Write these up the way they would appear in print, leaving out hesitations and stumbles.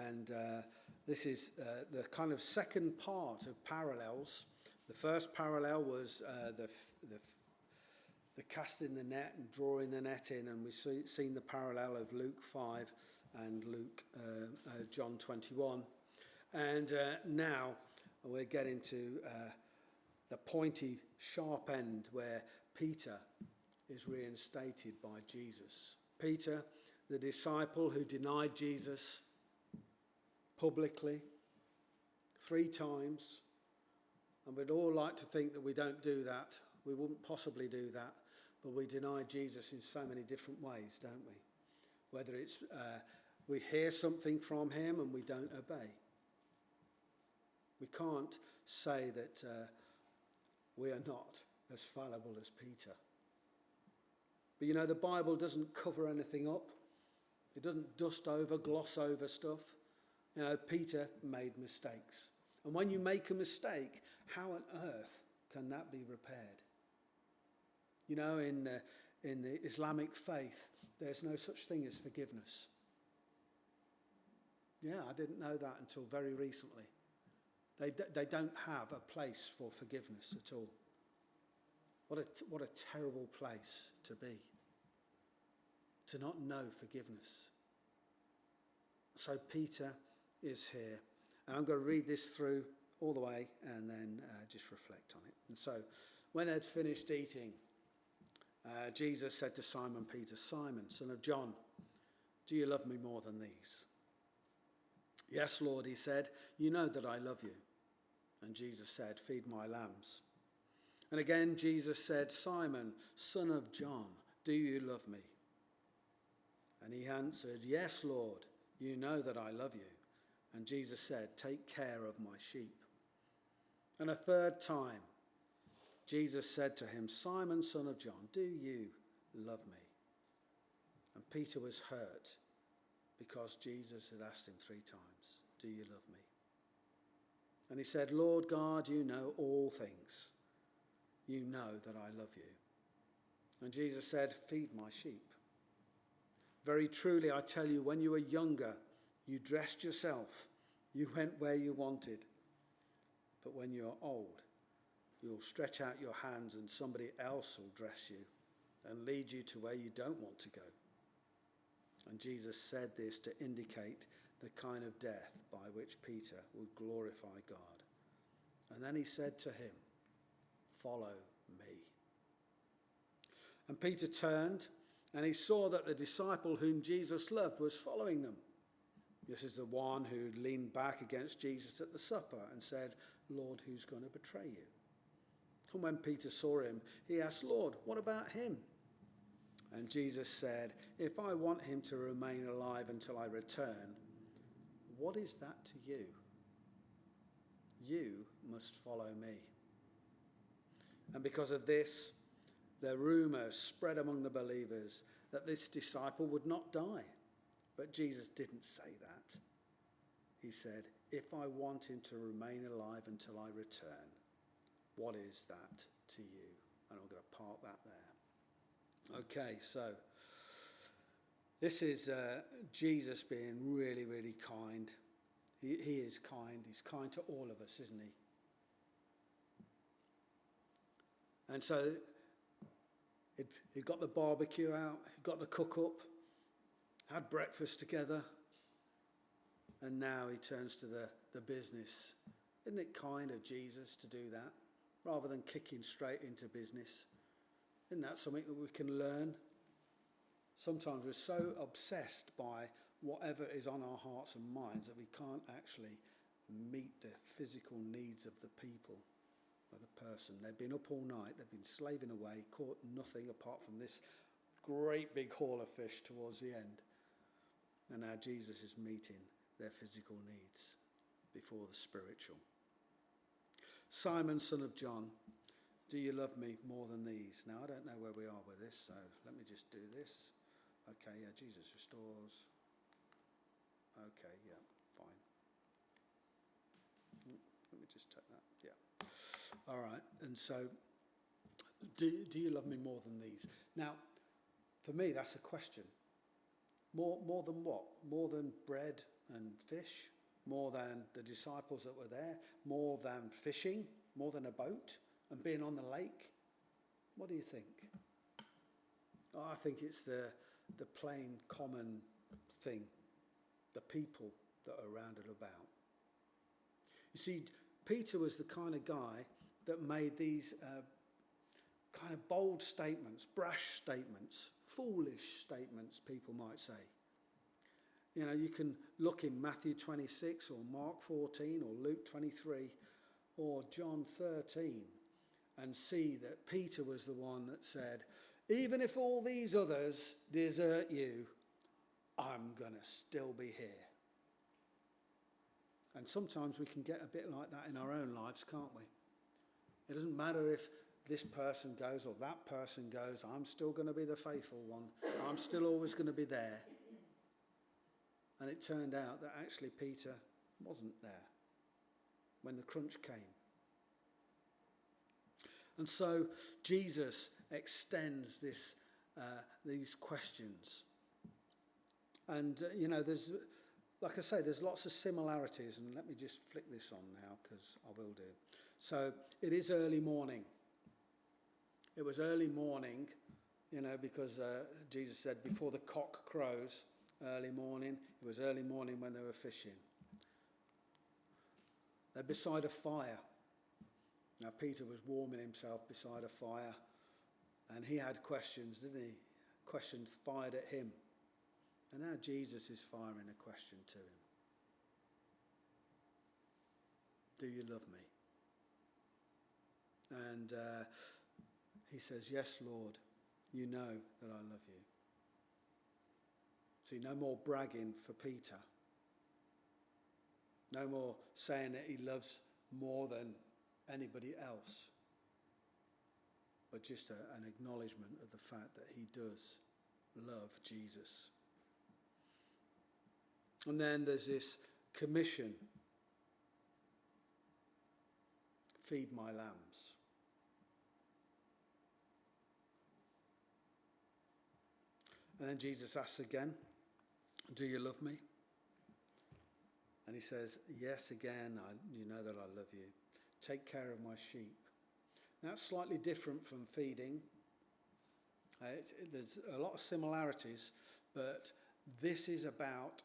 and this is the kind of second part of parallels. The first parallel was the casting the net and drawing the net in, and we've seen the parallel of Luke 5 and John 21. And now we're getting to the pointy, sharp end where Peter is reinstated by Jesus. Peter, the disciple who denied Jesus publicly 3 times. And we'd all like to think that we don't do that. We wouldn't possibly do that. But we deny Jesus in so many different ways, don't we? Whether it's we hear something from him and we don't obey. We can't say that we are not as fallible as Peter. But you know, the Bible doesn't cover anything up. It doesn't dust over, gloss over stuff. You know, Peter made mistakes. And when you make a mistake, how on earth can that be repaired? You know, in the Islamic faith, there's no such thing as forgiveness. Yeah, I didn't know that until very recently. They don't have a place for forgiveness at all. What a terrible place to be, to not know forgiveness. So Peter is here. And I'm going to read this through all the way and then just reflect on it. And so when they'd finished eating, Jesus said to Simon Peter, "Simon, son of John, do you love me more than these?" "Yes, Lord," he said, "you know that I love you." And Jesus said, "Feed my lambs." And again Jesus said, "Simon, son of John, do you love me?" And he answered, "Yes, Lord, you know that I love you." And Jesus said, "Take care of my sheep." And a third time Jesus said to him, "Simon, son of John, do you love me?" And Peter was hurt because Jesus had asked him 3 times, "Do you love me?" And he said, "Lord God, you know all things. You know that I love you." And Jesus said, "Feed my sheep. Very truly, I tell you, when you were younger, you dressed yourself, you went where you wanted. But when you are old, you'll stretch out your hands and somebody else will dress you and lead you to where you don't want to go." And Jesus said this to indicate the kind of death by which Peter would glorify God. And then he said to him, "Follow me." And Peter turned and he saw that the disciple whom Jesus loved was following them. This is the one who leaned back against Jesus at the supper and said, "Lord, who's going to betray you?" And when Peter saw him, he asked, "Lord, what about him?" And Jesus said, "If I want him to remain alive until I return, what is that to you? You must follow me." And because of this, the rumor spread among the believers that this disciple would not die. But Jesus didn't say that. He said, "If I want him to remain alive until I return, what is that to you?" And I'm going to park that there. Okay, so this is Jesus being really, really kind. He is kind. He's kind to all of us, isn't he? And so he'd got the barbecue out, he'd got the cook up, had breakfast together, and now he turns to the business. Isn't it kind of Jesus to do that, rather than kicking straight into business? Isn't that something that we can learn? Sometimes we're so obsessed by whatever is on our hearts and minds that we can't actually meet the physical needs of the people, of the person. They've been up all night, they've been slaving away, caught nothing apart from this great big haul of fish towards the end. And now Jesus is meeting their physical needs before the spiritual. "Simon, son of John, do you love me more than these?" Now, I don't know where we are with this, so let me just do this. Okay, yeah, Jesus restores. Okay, yeah, fine. Let me just take that, yeah. All right, and so, do you love me more than these? Now, for me, that's a question. More than what? More than bread and fish? More than the disciples that were there? More than fishing? More than a boat and being on the lake? What do you think? I think it's the plain common thing, the people that are rounded about. You see, Peter was the kind of guy that made these kind of bold statements, brash statements, foolish statements, people might say. You know, you can look in Matthew 26 or Mark 14 or Luke 23 or John 13 and see that Peter was the one that said, even if all these others desert you, I'm going to still be here. And sometimes we can get a bit like that in our own lives, can't we? It doesn't matter if this person goes or that person goes, I'm still going to be the faithful one. I'm still always going to be there. And it turned out that actually Peter wasn't there when the crunch came. And so Jesus extends these questions. And, there's, like I say, there's lots of similarities. And let me just flick this on now because I will do. So it is early morning. It was early morning, because Jesus said before the cock crows, early morning. It was early morning when they were fishing. They're beside a fire. Now, Peter was warming himself beside a fire, and he had questions, didn't he? Questions fired at him. And now Jesus is firing a question to him. Do you love me? And he says, yes, Lord, you know that I love you. See, no more bragging for Peter. No more saying that he loves more than anybody else. But just an acknowledgement of the fact that he does love Jesus. And then there's this commission. Feed my lambs. And then Jesus asks again, do you love me? And he says, yes, again, you know that I love you. Take care of my sheep. That's slightly different from feeding. There's a lot of similarities, but this is about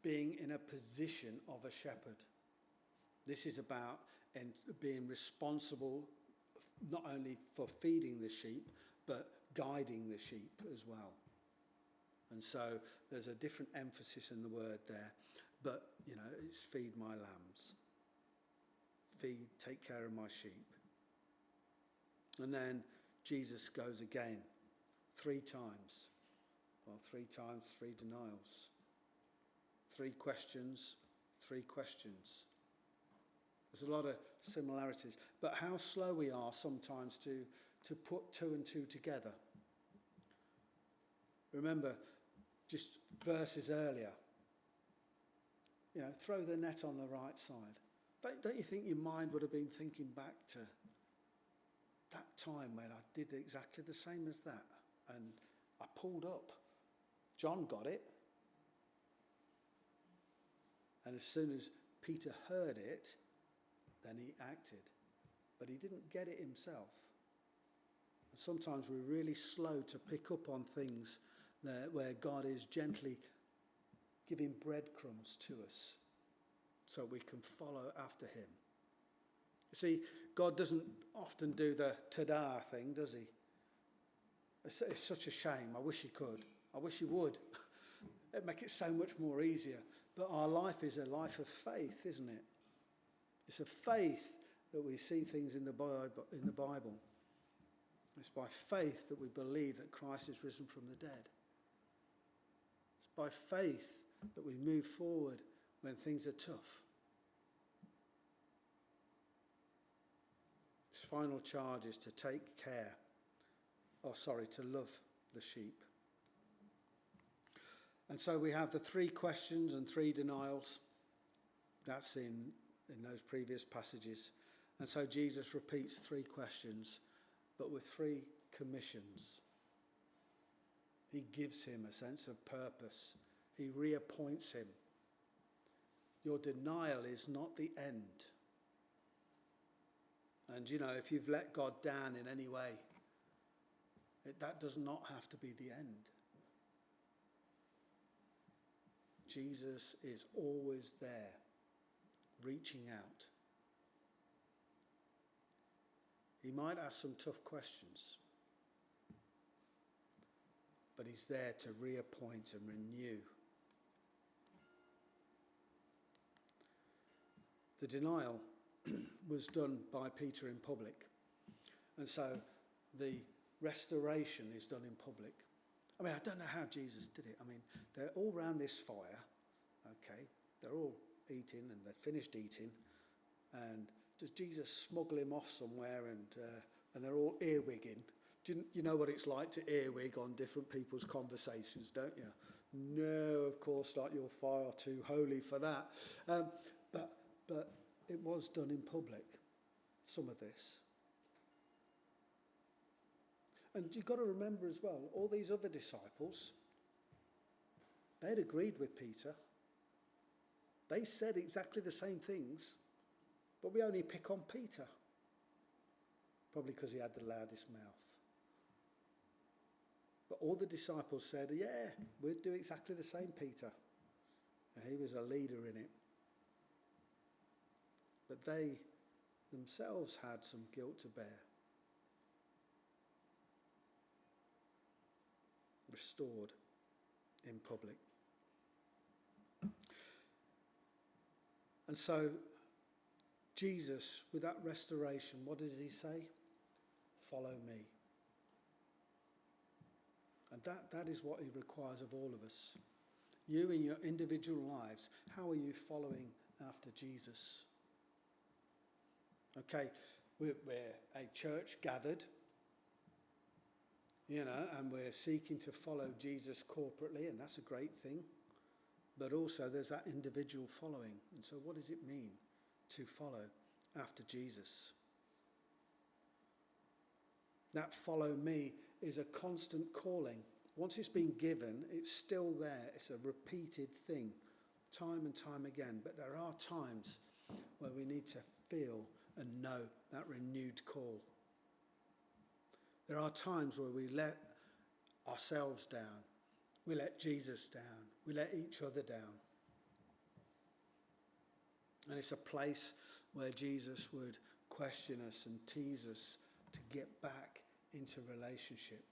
being in a position of a shepherd. This is about being responsible not only for feeding the sheep, but guiding the sheep as well. And so there's a different emphasis in the word there. But, it's feed my lambs. Take care of my sheep. And then Jesus goes again, 3 times. Well, 3 times, 3 denials. 3 questions, 3 questions. There's a lot of similarities. But how slow we are sometimes to put 2 and 2 together. Remember, just verses earlier, throw the net on the right side. Don't you think your mind would have been thinking back to that time when I did exactly the same as that? And I pulled up. John got it. And as soon as Peter heard it, then he acted. But he didn't get it himself. And sometimes we're really slow to pick up on things where God is gently giving breadcrumbs to us so we can follow after him. You see, God doesn't often do the ta-da thing, does he? It's such a shame. I wish he could. I wish he would. It'd make it so much more easier. But our life is a life of faith, isn't it? It's a faith that we see things in the Bible. It's by faith that we believe that Christ is risen from the dead. It's by faith that we move forward when things are tough. His final charge is to take care, to love the sheep. And so we have the 3 questions and 3 denials. That's in those previous passages. And so Jesus repeats 3 questions, but with 3 commissions. He gives him a sense of purpose. He reappoints him. Your denial is not the end. And if you've let God down in any way, that does not have to be the end. Jesus is always there, reaching out. He might ask some tough questions, but he's there to reappoint and renew. The denial was done by Peter in public, and so the restoration is done in public. I mean, I don't know how Jesus did it. I mean, they're all round this fire, okay? They're all eating, and they're finished eating, and does Jesus smuggle him off somewhere, and they're all earwigging? You know what it's like to earwig on different people's conversations, don't you? No, of course not. You're far too holy for that. But it was done in public, some of this. And you've got to remember as well, all these other disciples, they'd agreed with Peter. They said exactly the same things, but we only pick on Peter. Probably because he had the loudest mouth. But all the disciples said, yeah, we'd do exactly the same, Peter. And he was a leader in it. But they themselves had some guilt to bear. Restored in public. And so Jesus, with that restoration, what does he say? Follow me. And that is what he requires of all of us. You in your individual lives, how are you following after Jesus? Okay, we're a church gathered, and we're seeking to follow Jesus corporately, and that's a great thing. But also there's that individual following. And so what does it mean to follow after Jesus? That follow me is a constant calling. Once it's been given, it's still there. It's a repeated thing, time and time again. But there are times where we need to feel and know that renewed call. There are times where we let ourselves down. We let Jesus down. We let each other down. And it's a place where Jesus would question us and tease us to get back into relationship.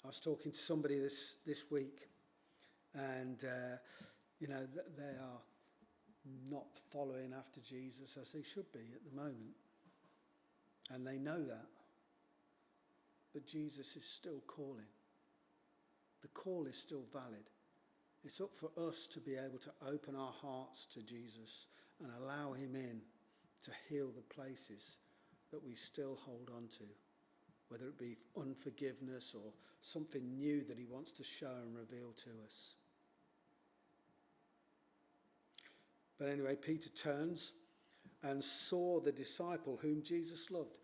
I was talking to somebody this week, and they are not following after Jesus as they should be at the moment, and they know that. But Jesus is still calling. The call is still valid. It's up for us to be able to open our hearts to Jesus and allow him in to heal the places that we still hold on to, whether it be unforgiveness or something new that he wants to show and reveal to us. But anyway, Peter turns and saw the disciple whom Jesus loved.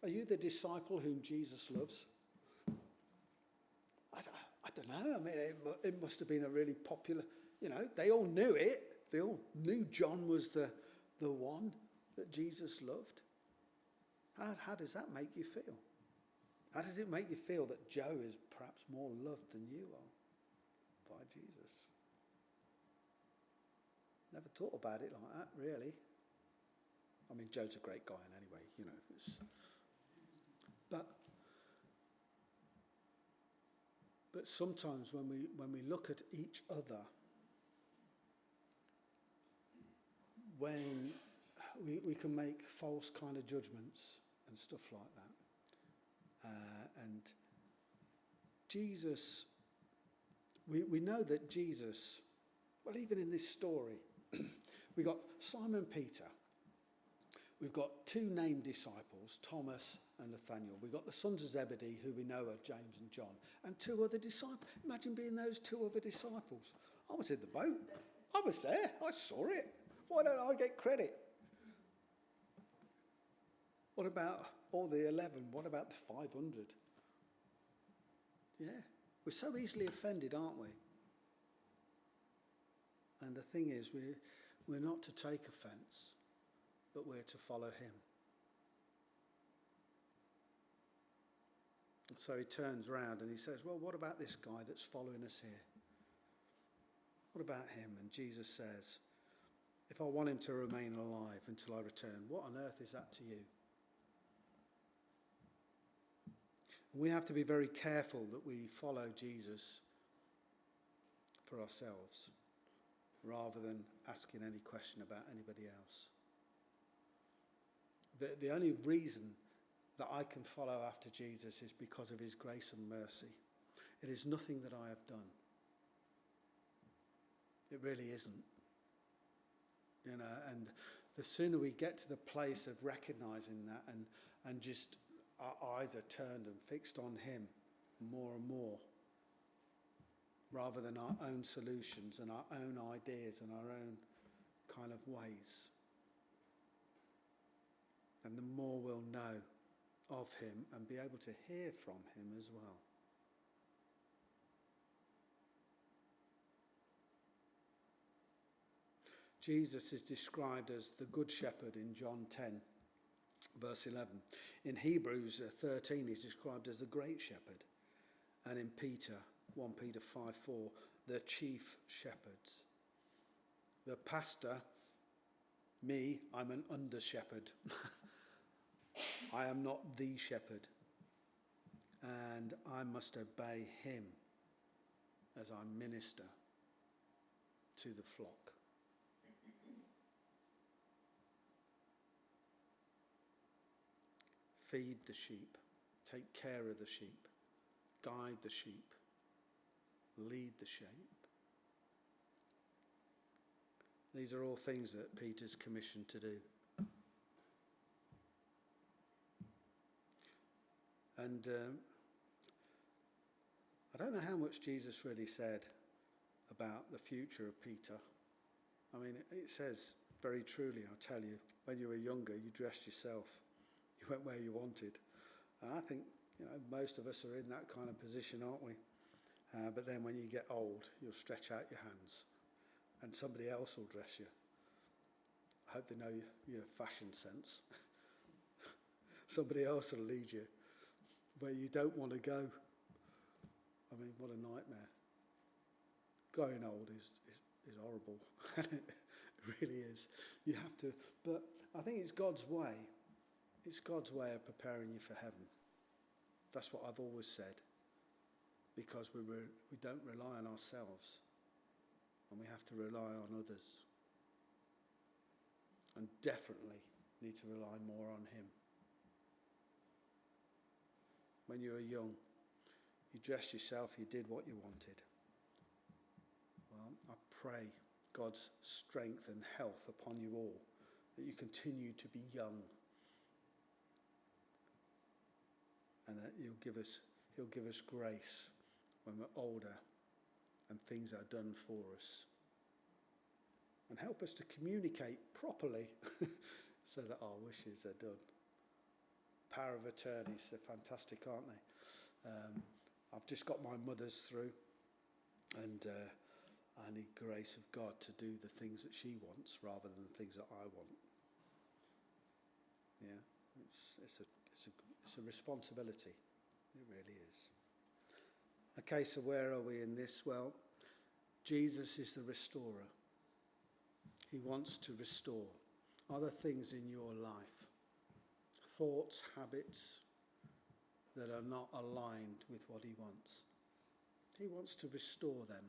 Are you the disciple whom Jesus loves? I don't know. I mean, it must have been a really popular, they all knew it. They all knew John was the one that Jesus loved. How does that make you feel? How does it make you feel that Joe is perhaps more loved than you are by Jesus? Never thought about it like that, really. I mean, Joe's a great guy anyway, But sometimes when we look at each other, when we can make false kind of judgments and stuff like that. And Jesus, we know that Jesus, well, even in this story, we got Simon Peter. We've got two named disciples, Thomas and Nathaniel. We've got the sons of Zebedee, who we know are James and John, and two other disciples. Imagine being those two other disciples. I was in the boat. I was there. I saw it. Why don't I get credit? What about all the 11? What about the 500? Yeah, We're so easily offended, aren't we? And the thing is, we're not to take offence, but we're to follow him. And so he turns round and he says, well, what about this guy that's following us here? What about him? And Jesus says, if I want him to remain alive until I return, what on earth is that to you? And we have to be very careful that we follow Jesus for ourselves, rather than asking any question about anybody else. The only reason that I can follow after Jesus is because of his grace and mercy. It is nothing that I have done. It really isn't. You know, and the sooner we get to the place of recognizing that and just our eyes are turned and fixed on him more and more, rather than our own solutions and our own ideas and our own kind of ways. And the more we'll know of him and be able to hear from him as well. Jesus is described as the Good Shepherd in John 10, verse 11. In Hebrews 13, he's described as the Great Shepherd. And in 1 Peter 5:4, the Chief Shepherds. The pastor, me, I'm an under-shepherd. I am not the shepherd. And I must obey him as I minister to the flock. Feed the sheep, take care of the sheep, guide the sheep, lead the sheep. These are all things that Peter's commissioned to do. And I don't know how much Jesus really said about the future of Peter. I mean, it says very truly, I'll tell you, when you were younger, you dressed yourself. You went where you wanted. And I think, most of us are in that kind of position, aren't we? But then when you get old, you'll stretch out your hands and somebody else will dress you. I hope they know your fashion sense. Somebody else will lead you where you don't want to go. I mean, what a nightmare. Growing old is horrible. It really is. You have to, but I think it's God's way. It's God's way of preparing you for heaven. That's what I've always said. Because we don't rely on ourselves. And we have to rely on others. And definitely need to rely more on him. When you were young, you dressed yourself, you did what you wanted. Well, I pray God's strength and health upon you all, that you continue to be young. And that he'll give us grace when we're older and things are done for us. And help us to communicate properly so that our wishes are done. Power of attorneys, they're fantastic, aren't they? I've just got my mother's through, and I need grace of God to do the things that she wants rather than the things that I want. Yeah, it's a responsibility. It really is. Okay, so where are we in this? Well, Jesus is the restorer. He wants to restore. Are there things in your life, thoughts, habits, that are not aligned with what he wants? He wants to restore them.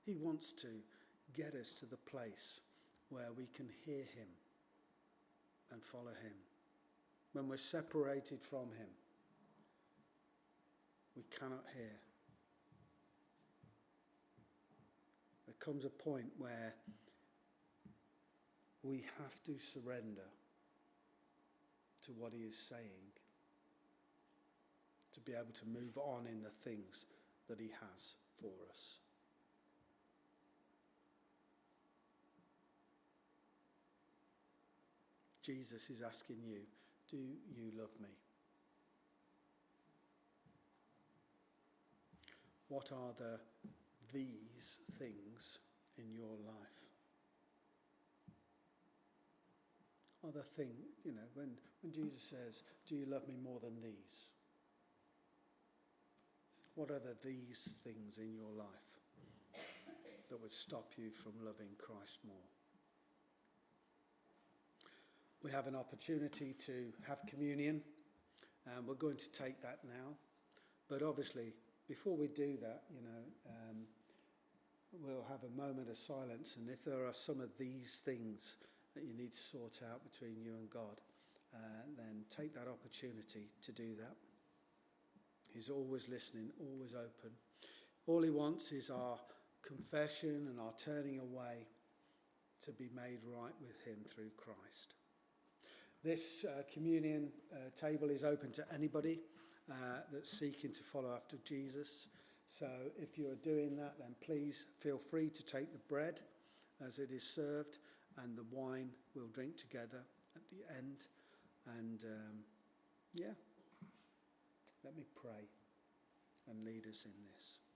He wants to get us to the place where we can hear him and follow him. When we're separated from him, we cannot hear. There comes a point where we have to surrender to what he is saying to be able to move on in the things that he has for us. Jesus is asking you, do you love me? What are these things in your life? Are the thing, when Jesus says, do you love me more than these? What are these things in your life that would stop you from loving Christ more? We have an opportunity to have communion, and we're going to take that now. But obviously, before we do that, we'll have a moment of silence, and if there are some of these things that you need to sort out between you and God, then take that opportunity to do that. He's always listening, always open. All he wants is our confession and our turning away to be made right with him through Christ. This communion table is open to anybody that's seeking to follow after Jesus. So if you're doing that, then please feel free to take the bread as it is served, and the wine we'll drink together at the end. And let me pray and lead us in this.